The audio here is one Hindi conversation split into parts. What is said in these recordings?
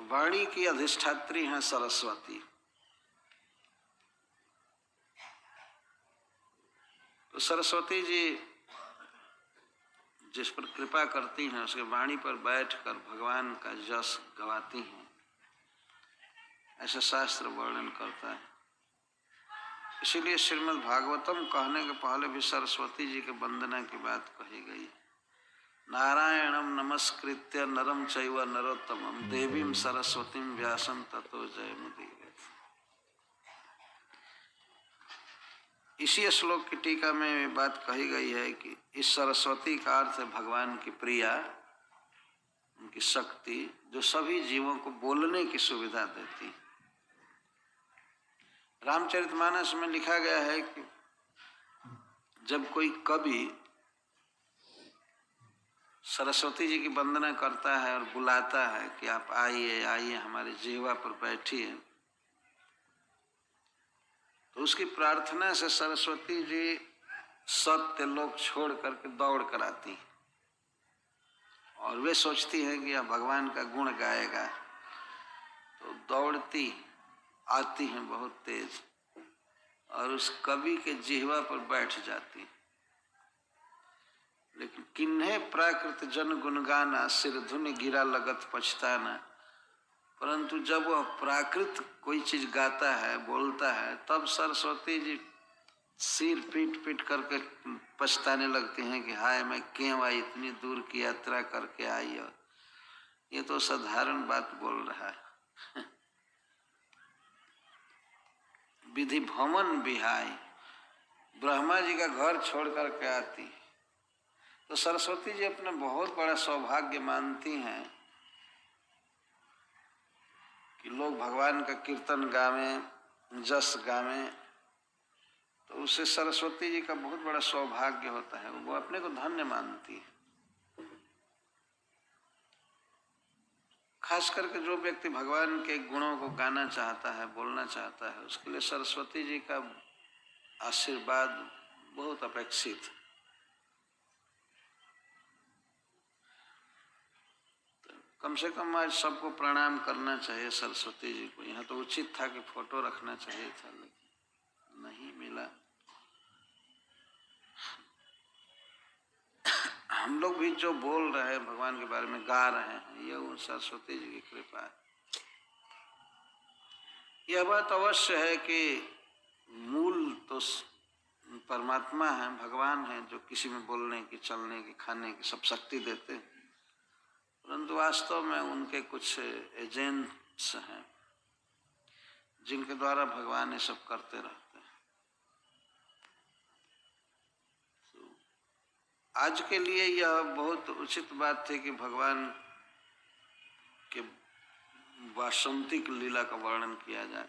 वाणी की अधिष्ठात्री हैं सरस्वती। तो सरस्वती जी जिस पर कृपा करती हैं उसके वाणी पर बैठकर भगवान का यश गवाती हैं, ऐसा शास्त्र वर्णन करता है। इसीलिए श्रीमद् भागवतम कहने के पहले भी सरस्वती जी के वंदना की बात कही गई। नारायणम नमस्कृत्य नरम चैव नरोत्तमम देवीं सरस्वतीं व्यासं ततो जयमुदीरयेत्। इसी श्लोक की टीका में बात कही गई है कि इस सरस्वती का अर्थ है भगवान की प्रिया, उनकी शक्ति जो सभी जीवों को बोलने की सुविधा देती। रामचरितमानस में लिखा गया है कि जब कोई कवि सरस्वती जी की वंदना करता है और बुलाता है कि आप आइए आइए हमारे जिह्वा पर बैठिए, तो उसकी प्रार्थना से सरस्वती जी सत्य लोक छोड़ करके दौड़ कर आती और वे सोचती हैं कि अब भगवान का गुण गाएगा, तो दौड़ती आती हैं बहुत तेज और उस कवि के जिह्वा पर बैठ जाती। लेकिन किन्हें प्राकृत जन गुणगाना सिर धुन गिरा लगत पछताना, परंतु जब वह प्राकृत कोई चीज गाता है बोलता है तब सरस्वती जी सिर पीट पीट करके पछताने लगती हैं कि हाय मैं क्यों आई, इतनी दूर की यात्रा करके आई और ये तो साधारण बात बोल रहा है। विधि भवन बिहाई, ब्रह्मा जी का घर छोड़ करके आती। तो सरस्वती जी अपने बहुत बड़ा सौभाग्य मानती हैं कि लोग भगवान का कीर्तन गावें, जस गावें, तो उससे सरस्वती जी का बहुत बड़ा सौभाग्य होता है, वो अपने को धन्य मानती है। खास करके जो व्यक्ति भगवान के गुणों को गाना चाहता है, बोलना चाहता है, उसके लिए सरस्वती जी का आशीर्वाद बहुत अपेक्षित है। कम से कम आज सबको प्रणाम करना चाहिए सरस्वती जी को। यहाँ तो उचित था कि फोटो रखना चाहिए था, लेकिन नहीं मिला। हम लोग भी जो बोल रहे हैं भगवान के बारे में, गा रहे हैं, ये उन सरस्वती जी की कृपा है। यह बात अवश्य है कि मूल तो परमात्मा है, भगवान है, जो किसी में बोलने की, चलने की, खाने की सब शक्ति देते हैं, परंतु वास्तव में उनके कुछ एजेंट्स हैं जिनके द्वारा भगवान ये सब करते रहते हैं। तो आज के लिए यह बहुत उचित बात थी कि भगवान के वासंतिक लीला का वर्णन किया जाए।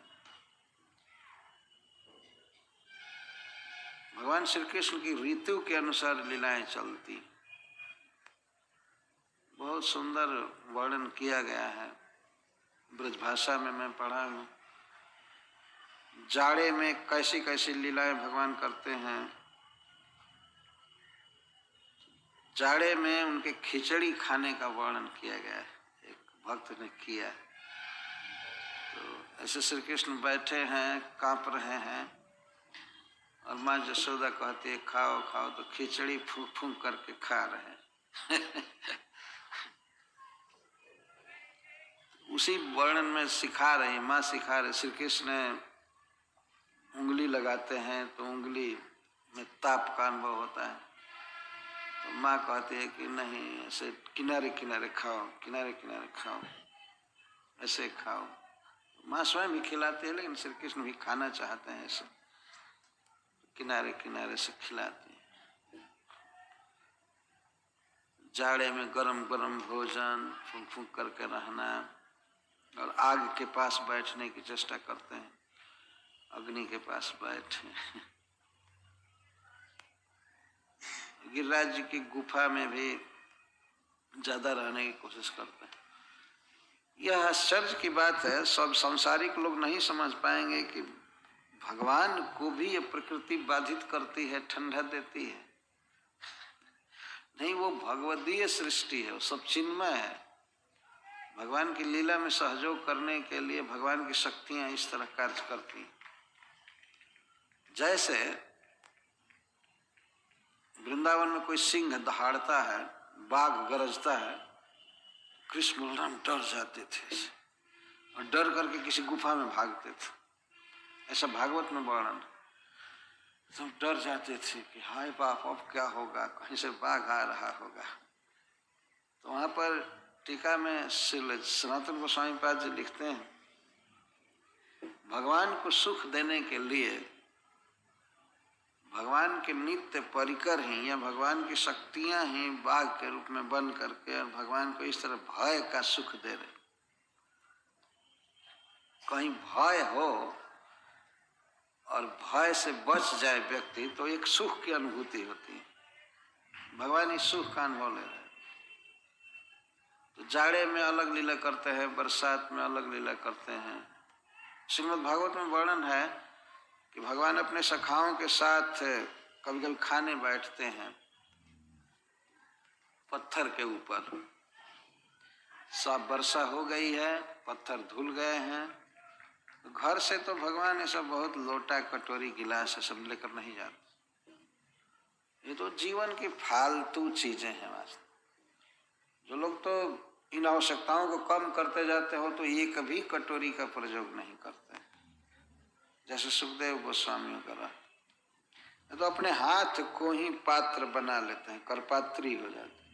भगवान श्री कृष्ण की ऋतु के अनुसार लीलाएं चलती, बहुत सुंदर वर्णन किया गया है। ब्रजभाषा में मैं पढ़ा हूँ, जाड़े में कैसी कैसी लीलाएं भगवान करते हैं। जाड़े में उनके खिचड़ी खाने का वर्णन किया गया है, एक भक्त ने किया। तो ऐसे श्री कृष्ण बैठे हैं, कांप रहे हैं और माँ यशोदा कहती है खाओ खाओ, तो खिचड़ी फूंक फूंक करके खा रहे हैं। उसी वर्णन में सिखा रही माँ, सिखा रही। श्री कृष्ण उंगली लगाते हैं तो उंगली में ताप का अनुभव होता है, तो माँ कहती है कि नहीं, ऐसे किनारे किनारे खाओ, किनारे किनारे खाओ, ऐसे खाओ। माँ स्वयं भी खिलाती है, लेकिन श्री कृष्ण भी खाना चाहते हैं, ऐसे किनारे किनारे से खिलाती है। जाड़े में गरम गरम भोजन, फूंक फूंक करके रहना और आग के पास बैठने की चेष्टा करते हैं, अग्नि के पास बैठे। गिरिराज जी की गुफा में भी ज्यादा रहने की कोशिश करते हैं। यह आश्चर्य की बात है, सब सांसारिक लोग नहीं समझ पाएंगे कि भगवान को भी ये प्रकृति बाधित करती है, ठंडा देती है। नहीं, वो भगवदीय सृष्टि है, वो सब चिन्मय है। भगवान की लीला में सहयोग करने के लिए भगवान की शक्तियां इस तरह कार्य करती हैं। जैसे वृंदावन में कोई सिंह दहाड़ता है, बाघ गरजता है, कृष्ण बलराम डर जाते थे और डर करके किसी गुफा में भागते थे। ऐसा भागवत में वर्णन। सब डर जाते थे कि हाय बाप अब क्या होगा, कहीं से बाघ आ रहा होगा। तो वहां पर टीका में श्री सनातन गोस्वामी पाद जी लिखते हैं, भगवान को सुख देने के लिए भगवान के नित्य परिकर ही या भगवान की शक्तियां ही बाघ के रूप में बन करके और भगवान को इस तरह भय का सुख दे रहे। कहीं भय हो और भय से बच जाए व्यक्ति तो एक सुख की अनुभूति होती है। भगवान इस सुख का अनुभव ले रहे। तो जाड़े में अलग लीला करते हैं, बरसात में अलग लीला करते हैं। श्रीमद् भागवत में वर्णन है कि भगवान अपने सखाओं के साथ कभी कभी खाने बैठते हैं पत्थर के ऊपर। सब वर्षा हो गई है, पत्थर धुल गए हैं। घर से तो भगवान ये सब बहुत लोटा कटोरी गिलास है सब लेकर नहीं जाते। ये तो जीवन की फालतू चीजें हैं। वास्तव जो लोग तो इन आवश्यकताओं को कम करते जाते हो तो ये कभी कटोरी का प्रयोग नहीं करते, जैसे सुखदेव गोस्वामी करा। तो अपने हाथ को ही पात्र बना लेते हैं, करपात्री हो जाते हैं।